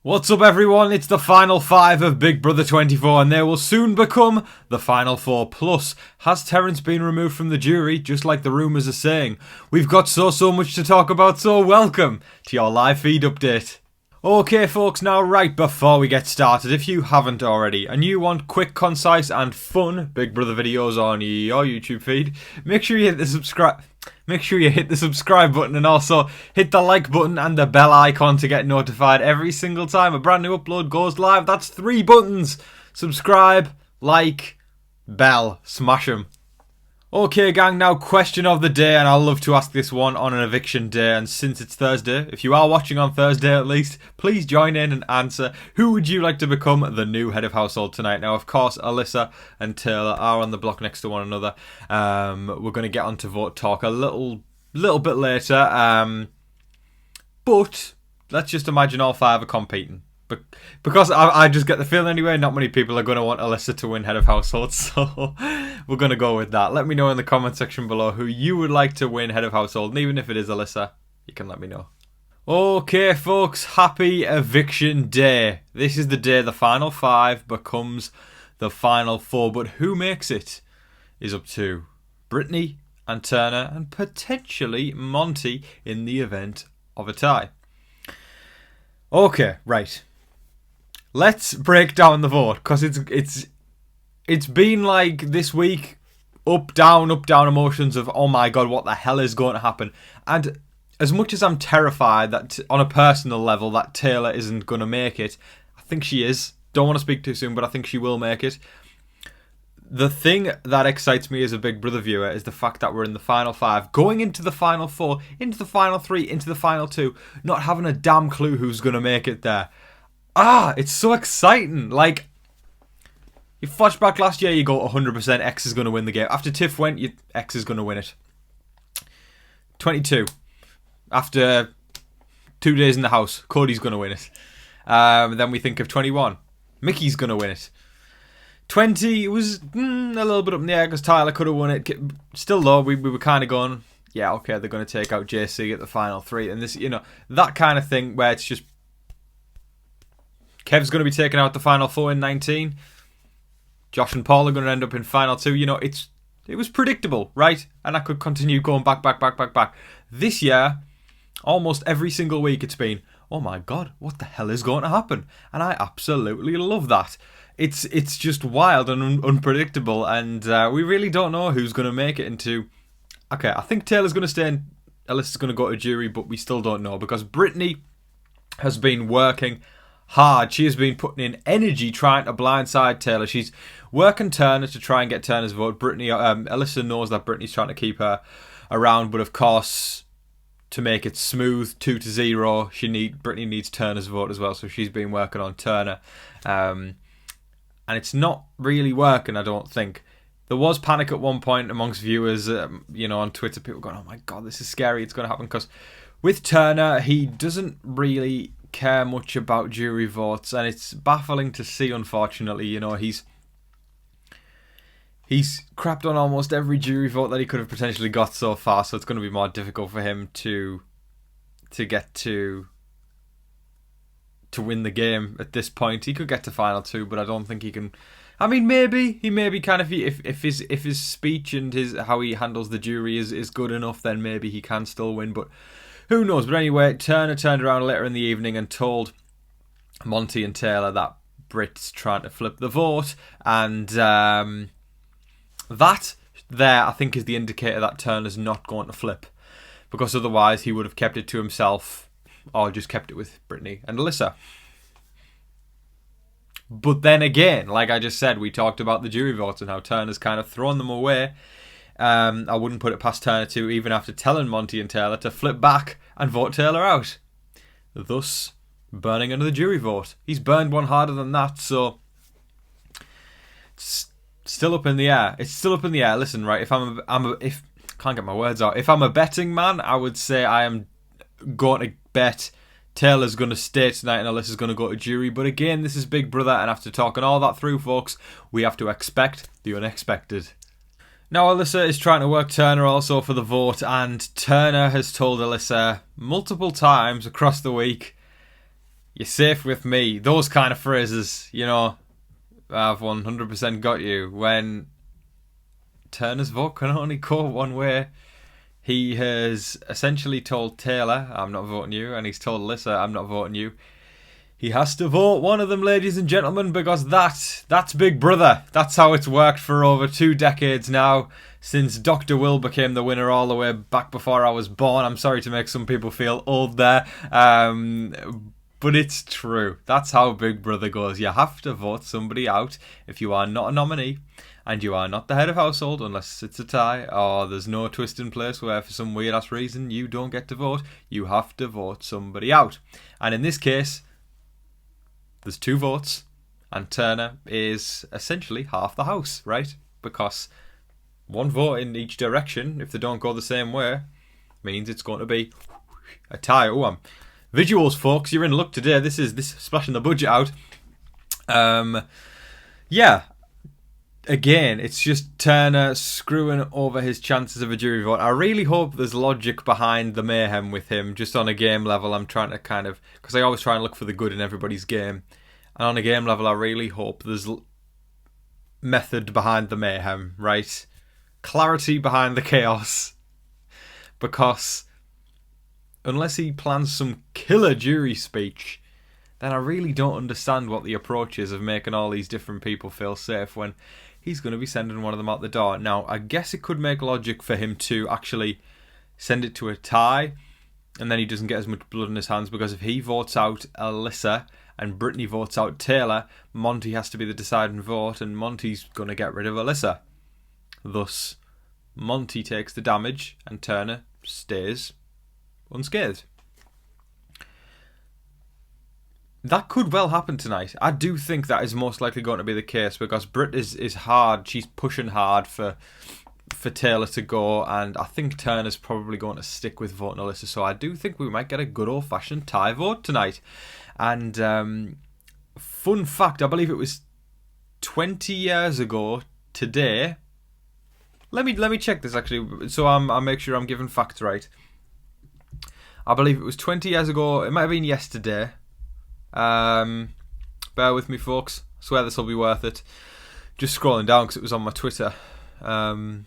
What's up everyone, it's the final 5 of Big Brother 24 and they will soon become the final 4 plus. Has Terrance been removed from the jury, just like the rumours are saying? We've got so much to talk about, so welcome to your live feed update. Okay folks, now right before we get started, if you haven't already and you want quick, concise and fun Big Brother videos on your YouTube feed, make sure you hit the subscribe button and also hit the like button and the bell icon to get notified every single time a brand new upload goes live. That's 3 buttons. Subscribe, like, bell, smash them. Okay gang, now question of the day, and I'll love to ask this one on an eviction day, and since it's Thursday, if you are watching on Thursday at least, please join in and answer. Who would you like to become the new head of household tonight? Now of course Alyssa and Taylor are on the block next to one another. We're going to get on to vote talk a little bit later, but let's just imagine all 5 are competing. Because I just get the feeling anyway, not many people are going to want Alyssa to win head of household, so we're going to go with that. Let me know in the comment section below who you would like to win head of household, and even if it is Alyssa, you can let me know. Okay folks, happy eviction day. This is the day the final 5 becomes the final 4, but who makes it is up to Brittany and Turner and potentially Monty in the event of a tie. Okay, right. Let's break down the vote, because it's been like this week, up down emotions of oh my god, what the hell is going to happen? And as much as I'm terrified that on a personal level that Taylor isn't going to make it, I think she is. Don't want to speak too soon, but I think she will make it. The thing that excites me as a Big Brother viewer is the fact that we're in the final 5, going into the final 4, into the final 3, into the final 2, not having a damn clue who's going to make it there. It's so exciting. Like, you flash back last year, you go 100% X is going to win the game. After Tiff went, X is going to win it. 22. After 2 days in the house, Cody's going to win it. Then we think of 21. Mickey's going to win it. 20 was a little bit up in the air because Tyler could have won it. Still though, we were kind of going, yeah, okay, they're going to take out JC at the final 3. And this, that kind of thing where it's just Kev's going to be taken out the final 4 in 19. Josh and Paul are going to end up in final 2. It was predictable, right? And I could continue going back. This year, almost every single week it's been, oh my god, what the hell is going to happen? And I absolutely love that. It's just wild and unpredictable, and we really don't know who's going to make it into... Okay, I think Taylor's going to stay and Alyssa's going to go to jury, but we still don't know, because Brittany has been working hard. She has been putting in energy trying to blindside Taylor. She's working Turner to try and get Turner's vote. Alyssa knows that Brittany's trying to keep her around, but of course, to make it smooth, 2-0, Brittany needs Turner's vote as well, so she's been working on Turner. And it's not really working, I don't think. There was panic at one point amongst viewers, on Twitter, people going, oh my god, this is scary, it's going to happen. Because with Turner, he doesn't really care much about jury votes, and it's baffling to see, unfortunately. He's crapped on almost every jury vote that he could have potentially got so far, so it's going to be more difficult for him to get to win the game at this point. He could get to final 2, but I don't think he can. I mean, maybe kind of, if his speech and how he handles the jury is good enough, then maybe he can still win, but who knows. But anyway, Turner turned around later in the evening and told Monty and Taylor that Britt's trying to flip the vote, and that there I think is the indicator that Turner's not going to flip, because otherwise he would have kept it to himself or just kept it with Brittany and Alyssa. But then again, like I just said, we talked about the jury votes and how Turner's kind of thrown them away. I wouldn't put it past Turner to, even after telling Monty and Taylor, to flip back and vote Taylor out, thus burning another jury vote. He's burned one harder than that, so it's still up in the air. It's still up in the air. Listen, right, if can't get my words out. If I'm a betting man, I would say I am going to bet Taylor's going to stay tonight and Alyssa's going to go to jury. But again, this is Big Brother, and after talking all that through, folks, we have to expect the unexpected. Now, Alyssa is trying to work Turner also for the vote, and Turner has told Alyssa multiple times across the week You're safe with me. Those kind of phrases, I've 100% got you. When Turner's vote can only go one way. He has essentially told Taylor, I'm not voting you, and he's told Alyssa, I'm not voting you. He has to vote one of them, ladies and gentlemen, because that's Big Brother. That's how it's worked for over 2 decades now, since Dr. Will became the winner all the way back before I was born. I'm sorry to make some people feel old there, but it's true. That's how Big Brother goes. You have to vote somebody out if you are not a nominee, and you are not the head of household unless it's a tie, or there's no twist in place where for some weird ass reason you don't get to vote. You have to vote somebody out. And in this case, there's 2 votes, and Turner is essentially half the house, right? Because 1 vote in each direction, if they don't go the same way, means it's going to be a tie. Oh, visuals, folks, you're in luck today. This is splashing the budget out. Yeah. Again, it's just Turner screwing over his chances of a jury vote. I really hope there's logic behind the mayhem with him. Just on a game level, I'm trying to because I always try and look for the good in everybody's game. And on a game level, I really hope there's method behind the mayhem, right? Clarity behind the chaos. Because unless he plans some killer jury speech, then I really don't understand what the approach is of making all these different people feel safe when he's going to be sending one of them out the door. Now, I guess it could make logic for him to actually send it to a tie, and then he doesn't get as much blood in his hands, because if he votes out Alyssa and Brittany votes out Taylor, Monty has to be the deciding vote, and Monty's going to get rid of Alyssa. Thus, Monty takes the damage, and Turner stays unscathed. That could well happen tonight. I do think that is most likely going to be the case, because Britt is hard. She's pushing hard for Taylor to go, and I think Turner's probably going to stick with voting Alyssa. So I do think we might get a good old-fashioned tie vote tonight. And fun fact, I believe it was 20 years ago today. Let me check this actually, so I'll make sure I'm giving facts right. I believe it was 20 years ago. It might have been yesterday. Bear with me, folks. I swear this will be worth it. Just scrolling down because it was on my Twitter. Right,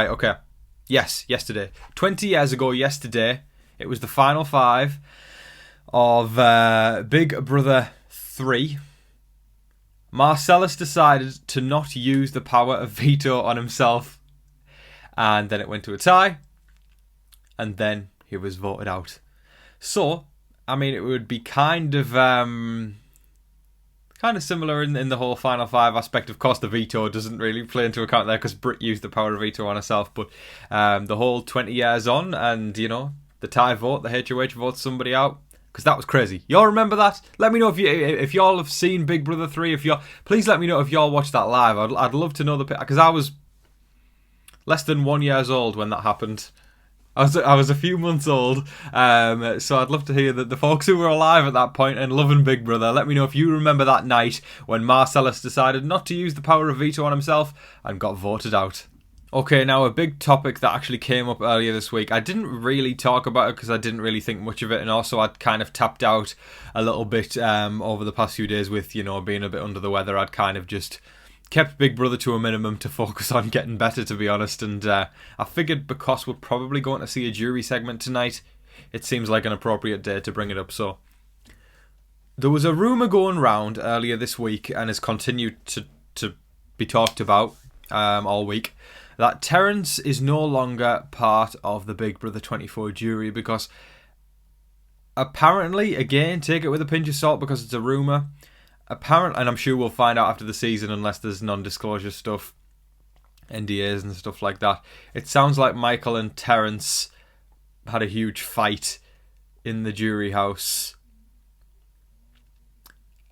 okay. Yes, yesterday. 20 years ago yesterday, it was the final 5 of Big Brother 3. Marcellus decided to not use the power of veto on himself. And then it went to a tie. And then he was voted out. So, I mean, it would be kind of similar in the whole Final 5 aspect. Of course, the veto doesn't really play into account there because Britt used the power of veto on herself. But the whole 20 years on, and, the tie vote, the HOH votes somebody out, because that was crazy. Y'all remember that? Let me know if y'all have seen Big Brother 3. Please let me know if y'all watched that live. I'd love to know because I was less than 1 year old when that happened. I was a few months old, so I'd love to hear that the folks who were alive at that point and loving Big Brother, let me know if you remember that night when Marcellus decided not to use the power of veto on himself and got voted out. Okay, now a big topic that actually came up earlier this week. I didn't really talk about it because I didn't really think much of it, and also I'd kind of tapped out a little bit over the past few days with, being a bit under the weather. I'd kind of just kept Big Brother to a minimum to focus on getting better, to be honest, and I figured because we're probably going to see a jury segment tonight, it seems like an appropriate day to bring it up. So there was a rumour going round earlier this week, and has continued to be talked about all week, that Terrance is no longer part of the Big Brother 24 jury, because apparently, again, take it with a pinch of salt because it's a rumour, apparently, and I'm sure we'll find out after the season unless there's non-disclosure stuff, NDAs and stuff like that. It sounds like Michael and Terrance had a huge fight in the jury house.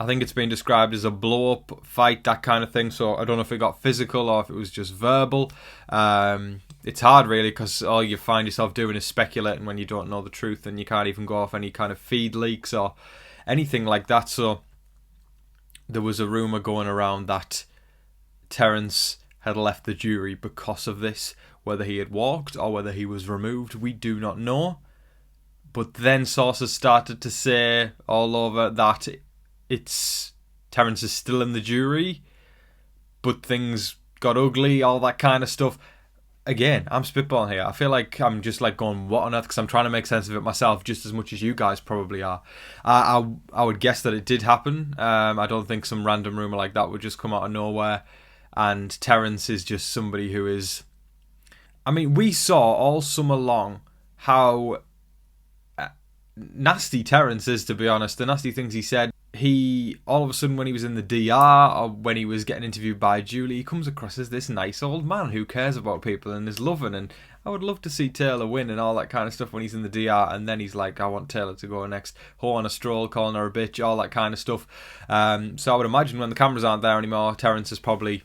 I think it's been described as a blow-up fight, that kind of thing, so I don't know if it got physical or if it was just verbal. It's hard, really, because all you find yourself doing is speculating when you don't know the truth, and you can't even go off any kind of feed leaks or anything like that, so there was a rumour going around that Terrance had left the jury because of this. Whether he had walked or whether he was removed, we do not know. But then sources started to say all over that Terrance is still in the jury, but things got ugly, all that kind of stuff. Again, I'm spitballing here. I feel like I'm just like going, what on earth? Because I'm trying to make sense of it myself just as much as you guys probably are. I would guess that it did happen. I don't think some random rumour like that would just come out of nowhere. And Terrance is just somebody who is... I mean, we saw all summer long how nasty Terrance is, to be honest. The nasty things he said. He, all of a sudden, when he was in the DR or when he was getting interviewed by Julie, he comes across as this nice old man who cares about people and is loving. And I would love to see Taylor win and all that kind of stuff when he's in the DR. And then he's like, I want Taylor to go next. Ho on a stroll, calling her a bitch, all that kind of stuff. So I would imagine when the cameras aren't there anymore, Terrance has probably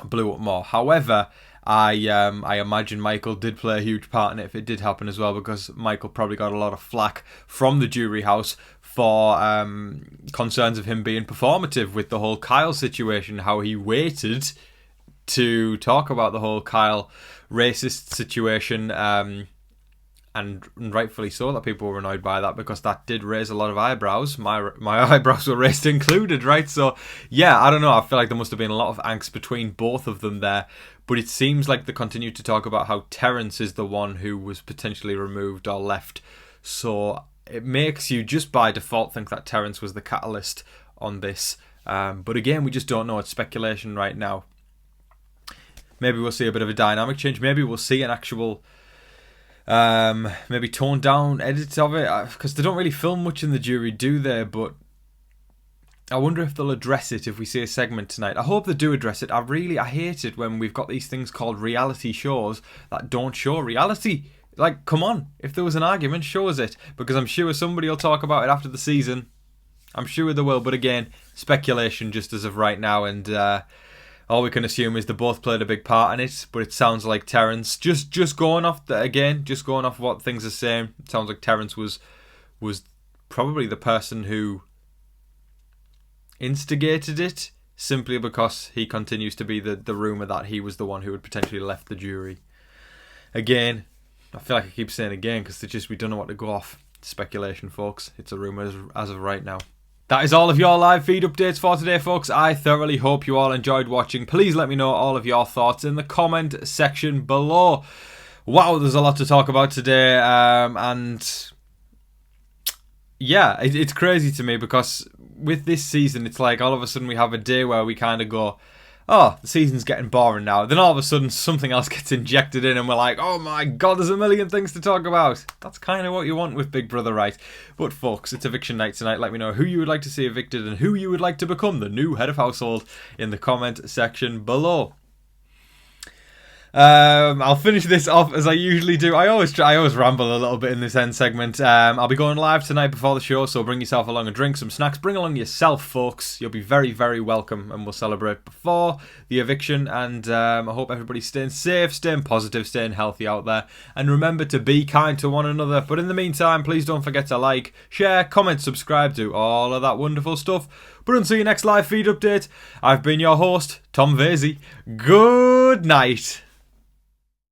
blew up more. However, I imagine Michael did play a huge part in it if it did happen as well, because Michael probably got a lot of flack from the jury house for concerns of him being performative with the whole Kyle situation, how he waited to talk about the whole Kyle racist situation, and rightfully so that people were annoyed by that, because that did raise a lot of eyebrows. My eyebrows were raised included, right? So yeah, I don't know, I feel like there must have been a lot of angst between both of them there, but it seems like they continued to talk about how Terrance is the one who was potentially removed or left. So it makes you just by default think that Terrance was the catalyst on this. But again, we just don't know. It's speculation right now. Maybe we'll see a bit of a dynamic change. Maybe we'll see an actual, maybe toned down edit of it. Because they don't really film much in the jury, do they? But I wonder if they'll address it if we see a segment tonight. I hope they do address it. I hate it when we've got these things called reality shows that don't show reality. Like, come on, if there was an argument, show us it, because I'm sure somebody will talk about it after the season. I'm sure they will, but again, speculation just as of right now, and all we can assume is they both played a big part in it, but it sounds like Terrance, just going off what things are saying, it sounds like Terrance was probably the person who instigated it, simply because he continues to be the rumour that he was the one who had potentially left the jury. Again, I feel like I keep saying again because we don't know what to go off. It's speculation, folks. It's a rumour as of right now. That is all of your live feed updates for today, folks. I thoroughly hope you all enjoyed watching. Please let me know all of your thoughts in the comment section below. Wow, there's a lot to talk about today. And yeah, it's crazy to me because with this season, it's like all of a sudden we have a day where we kind of go, oh, the season's getting boring now. Then all of a sudden something else gets injected in and we're like, oh my god, there's a million things to talk about. That's kind of what you want with Big Brother, right? But folks, it's eviction night tonight. Let me know who you would like to see evicted and who you would like to become the new head of household in the comment section below. I'll finish this off as I usually do. I always ramble a little bit in this end segment. I'll be going live tonight before the show, so bring yourself along and drink some snacks. Bring along yourself, folks. You'll be very, very welcome, and we'll celebrate before the eviction. And I hope everybody's staying safe, staying positive, staying healthy out there. And remember to be kind to one another. But in the meantime, please don't forget to like, share, comment, subscribe, do all of that wonderful stuff. But until your next live feed update, I've been your host, Tom Vasey. Good night.